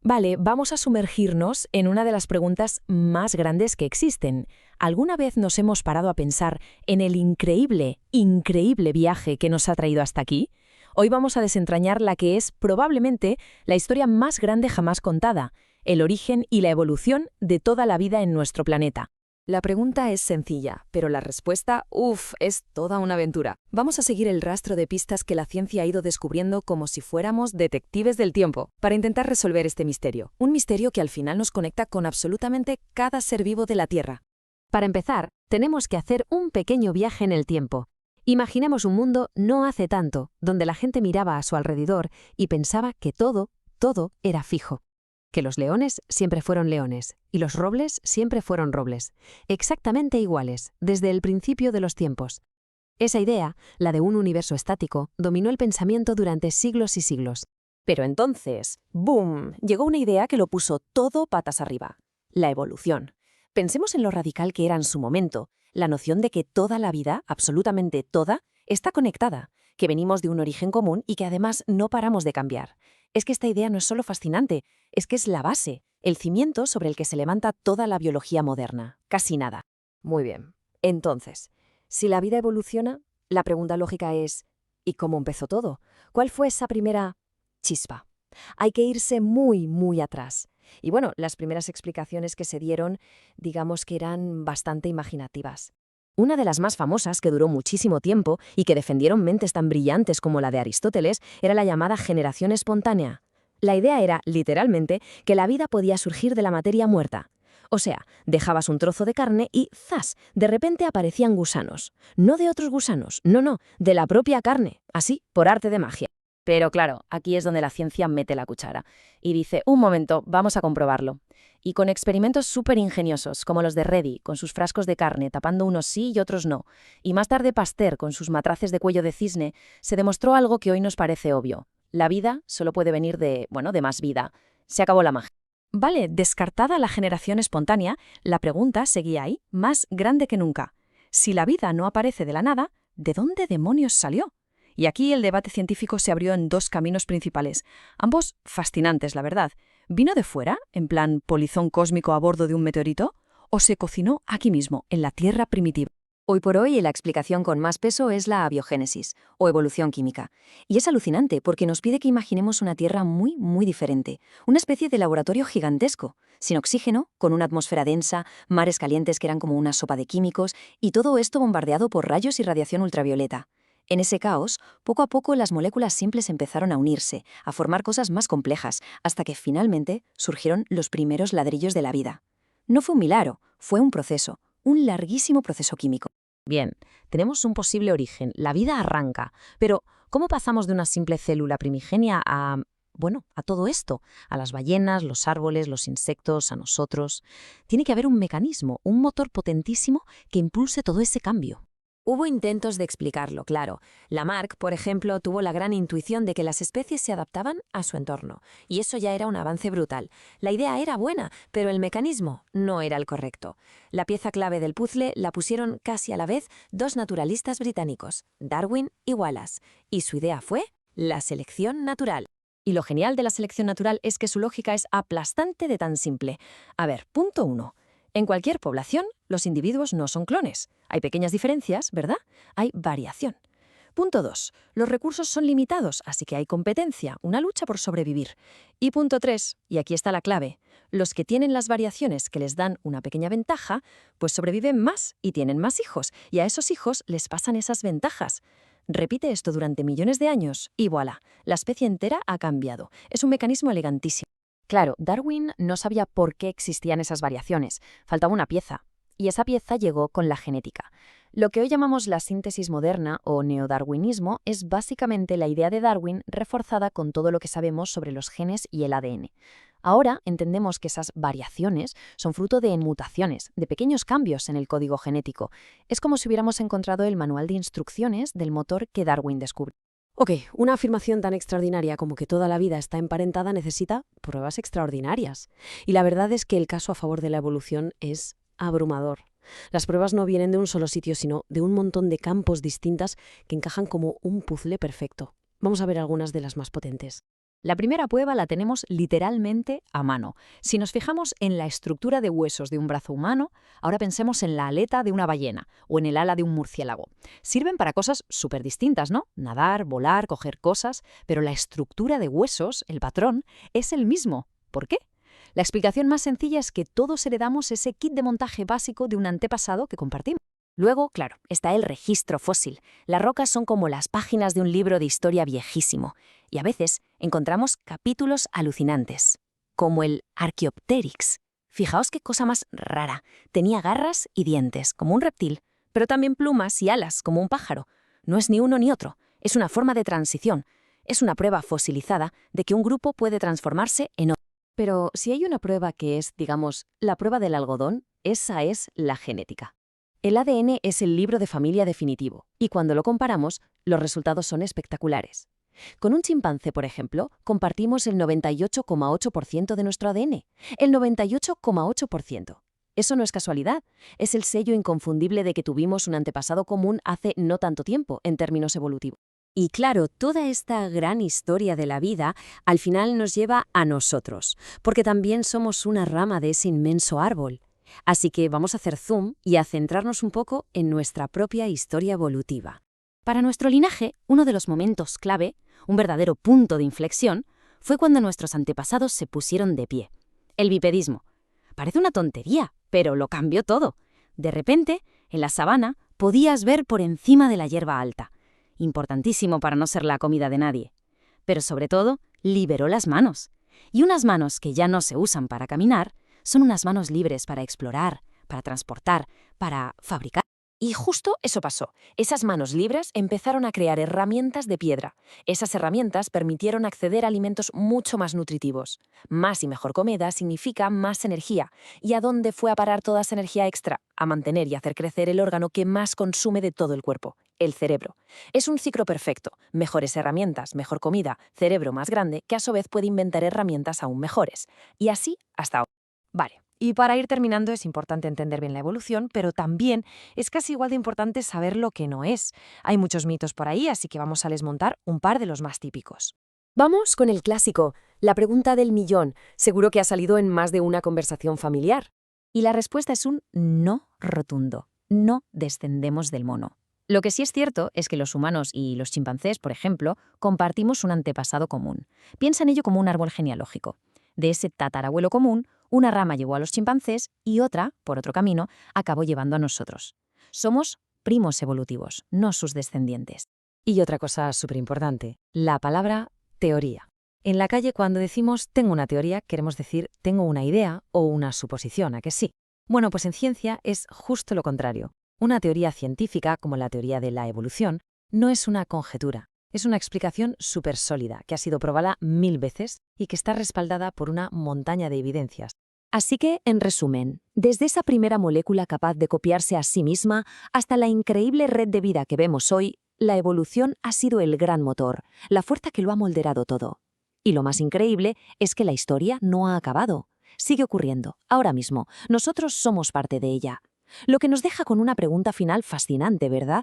Vale, vamos a sumergirnos en una de las preguntas más grandes que existen. ¿Alguna vez nos hemos parado a pensar en el increíble, increíble viaje que nos ha traído hasta aquí? Hoy vamos a desentrañar la que es probablemente la historia más grande jamás contada, el origen y la evolución de toda la vida en nuestro planeta. La pregunta es sencilla, pero la respuesta, es toda una aventura. Vamos a seguir el rastro de pistas que la ciencia ha ido descubriendo como si fuéramos detectives del tiempo, para intentar resolver este misterio. Un misterio que al final nos conecta con absolutamente cada ser vivo de la Tierra. Para empezar, tenemos que hacer un pequeño viaje en el tiempo. Imaginemos un mundo no hace tanto, donde la gente miraba a su alrededor y pensaba que todo era fijo. Que los leones siempre fueron leones y los robles siempre fueron robles, exactamente iguales, desde el principio de los tiempos. Esa idea, la de un universo estático, dominó el pensamiento durante siglos y siglos. Pero entonces, ¡boom!, llegó una idea que lo puso todo patas arriba: la evolución. Pensemos en lo radical que era en su momento, la noción de que toda la vida, absolutamente toda, está conectada, que venimos de un origen común y que además no paramos de cambiar. Es que esta idea no es solo fascinante, es que es la base, el cimiento sobre el que se levanta toda la biología moderna. Casi nada. Muy bien. Entonces, si la vida evoluciona, la pregunta lógica es, ¿y cómo empezó todo? ¿Cuál fue esa primera chispa? Hay que irse muy, muy atrás. Y bueno, las primeras explicaciones que se dieron, digamos que eran bastante imaginativas. Una de las más famosas, que duró muchísimo tiempo y que defendieron mentes tan brillantes como la de Aristóteles, era la llamada generación espontánea. La idea era, literalmente, que la vida podía surgir de la materia muerta. O sea, dejabas un trozo de carne y ¡zas!, de repente aparecían gusanos. No de otros gusanos, no, de la propia carne, así, por arte de magia. Pero claro, aquí es donde la ciencia mete la cuchara y dice: un momento, vamos a comprobarlo. Y con experimentos súper ingeniosos, como los de Reddy, con sus frascos de carne, tapando unos sí y otros no, y más tarde Pasteur, con sus matraces de cuello de cisne, se demostró algo que hoy nos parece obvio. La vida solo puede venir de más vida. Se acabó la magia. Vale, descartada la generación espontánea, la pregunta seguía ahí, más grande que nunca. Si la vida no aparece de la nada, ¿de dónde demonios salió? Y aquí el debate científico se abrió en dos caminos principales, ambos fascinantes, la verdad. ¿Vino de fuera, en plan polizón cósmico a bordo de un meteorito? ¿O se cocinó aquí mismo, en la Tierra primitiva? Hoy por hoy, la explicación con más peso es la abiogénesis, o evolución química. Y es alucinante porque nos pide que imaginemos una Tierra muy, muy diferente, una especie de laboratorio gigantesco, sin oxígeno, con una atmósfera densa, mares calientes que eran como una sopa de químicos, y todo esto bombardeado por rayos y radiación ultravioleta. En ese caos, poco a poco las moléculas simples empezaron a unirse, a formar cosas más complejas, hasta que finalmente surgieron los primeros ladrillos de la vida. No fue un milagro, fue un proceso, un larguísimo proceso químico. Bien, tenemos un posible origen, la vida arranca, pero ¿cómo pasamos de una simple célula primigenia a todo esto? A las ballenas, los árboles, los insectos, a nosotros. Tiene que haber un mecanismo, un motor potentísimo que impulse todo ese cambio. Hubo intentos de explicarlo, claro. Lamarck, por ejemplo, tuvo la gran intuición de que las especies se adaptaban a su entorno, y eso ya era un avance brutal. La idea era buena, pero el mecanismo no era el correcto. La pieza clave del puzzle la pusieron casi a la vez dos naturalistas británicos, Darwin y Wallace, y su idea fue la selección natural. Y lo genial de la selección natural es que su lógica es aplastante de tan simple. A ver, punto 1. En cualquier población, los individuos no son clones. Hay pequeñas diferencias, ¿verdad? Hay variación. Punto 2. Los recursos son limitados, así que hay competencia, una lucha por sobrevivir. Y punto 3, y aquí está la clave, los que tienen las variaciones que les dan una pequeña ventaja, pues sobreviven más y tienen más hijos, y a esos hijos les pasan esas ventajas. Repite esto durante millones de años y voilà, la especie entera ha cambiado. Es un mecanismo elegantísimo. Claro, Darwin no sabía por qué existían esas variaciones, faltaba una pieza, y esa pieza llegó con la genética. Lo que hoy llamamos la síntesis moderna o neodarwinismo es básicamente la idea de Darwin reforzada con todo lo que sabemos sobre los genes y el ADN. Ahora entendemos que esas variaciones son fruto de mutaciones, de pequeños cambios en el código genético. Es como si hubiéramos encontrado el manual de instrucciones del motor que Darwin descubrió. Ok, una afirmación tan extraordinaria como que toda la vida está emparentada necesita pruebas extraordinarias. Y la verdad es que el caso a favor de la evolución es abrumador. Las pruebas no vienen de un solo sitio, sino de un montón de campos distintas que encajan como un puzzle perfecto. Vamos a ver algunas de las más potentes. La primera prueba la tenemos literalmente a mano. Si nos fijamos en la estructura de huesos de un brazo humano, ahora pensemos en la aleta de una ballena o en el ala de un murciélago. Sirven para cosas súper distintas, ¿no? Nadar, volar, coger cosas, pero la estructura de huesos, el patrón, es el mismo. ¿Por qué? La explicación más sencilla es que todos heredamos ese kit de montaje básico de un antepasado que compartimos. Luego, claro, está el registro fósil. Las rocas son como las páginas de un libro de historia viejísimo, y a veces encontramos capítulos alucinantes, como el Archaeopteryx. Fijaos qué cosa más rara. Tenía garras y dientes, como un reptil, pero también plumas y alas, como un pájaro. No es ni uno ni otro, es una forma de transición. Es una prueba fosilizada de que un grupo puede transformarse en otro. Pero si hay una prueba que es, digamos, la prueba del algodón, esa es la genética. El ADN es el libro de familia definitivo, y cuando lo comparamos, los resultados son espectaculares. Con un chimpancé, por ejemplo, compartimos el 98,8% de nuestro ADN. El 98,8%. Eso no es casualidad, es el sello inconfundible de que tuvimos un antepasado común hace no tanto tiempo, en términos evolutivos. Y claro, toda esta gran historia de la vida al final nos lleva a nosotros, porque también somos una rama de ese inmenso árbol. Así que vamos a hacer zoom y a centrarnos un poco en nuestra propia historia evolutiva. Para nuestro linaje, uno de los momentos clave, un verdadero punto de inflexión, fue cuando nuestros antepasados se pusieron de pie. El bipedismo. Parece una tontería, pero lo cambió todo. De repente, en la sabana, podías ver por encima de la hierba alta. Importantísimo para no ser la comida de nadie. Pero sobre todo, liberó las manos. Y unas manos que ya no se usan para caminar, son unas manos libres para explorar, para transportar, para fabricar. Y justo eso pasó. Esas manos libres empezaron a crear herramientas de piedra. Esas herramientas permitieron acceder a alimentos mucho más nutritivos. Más y mejor comida significa más energía. ¿Y a dónde fue a parar toda esa energía extra? A mantener y hacer crecer el órgano que más consume de todo el cuerpo, el cerebro. Es un ciclo perfecto. Mejores herramientas, mejor comida, cerebro más grande, que a su vez puede inventar herramientas aún mejores. Y así hasta ahora. Vale, y para ir terminando es importante entender bien la evolución, pero también es casi igual de importante saber lo que no es. Hay muchos mitos por ahí, así que vamos a desmontar un par de los más típicos. Vamos con el clásico, la pregunta del millón. Seguro que ha salido en más de una conversación familiar. Y la respuesta es un no rotundo. No descendemos del mono. Lo que sí es cierto es que los humanos y los chimpancés, por ejemplo, compartimos un antepasado común. Piensa en ello como un árbol genealógico. De ese tatarabuelo común, una rama llegó a los chimpancés y otra, por otro camino, acabó llevando a nosotros. Somos primos evolutivos, no sus descendientes. Y otra cosa súper importante, la palabra teoría. En la calle, cuando decimos tengo una teoría, queremos decir tengo una idea o una suposición, ¿a que sí? Bueno, pues en ciencia es justo lo contrario. Una teoría científica, como la teoría de la evolución, no es una conjetura. Es una explicación súper sólida, que ha sido probada 1000 veces y que está respaldada por una montaña de evidencias. Así que, en resumen, desde esa primera molécula capaz de copiarse a sí misma hasta la increíble red de vida que vemos hoy, la evolución ha sido el gran motor, la fuerza que lo ha moldeado todo. Y lo más increíble es que la historia no ha acabado. Sigue ocurriendo, ahora mismo. Nosotros somos parte de ella. Lo que nos deja con una pregunta final fascinante, ¿verdad?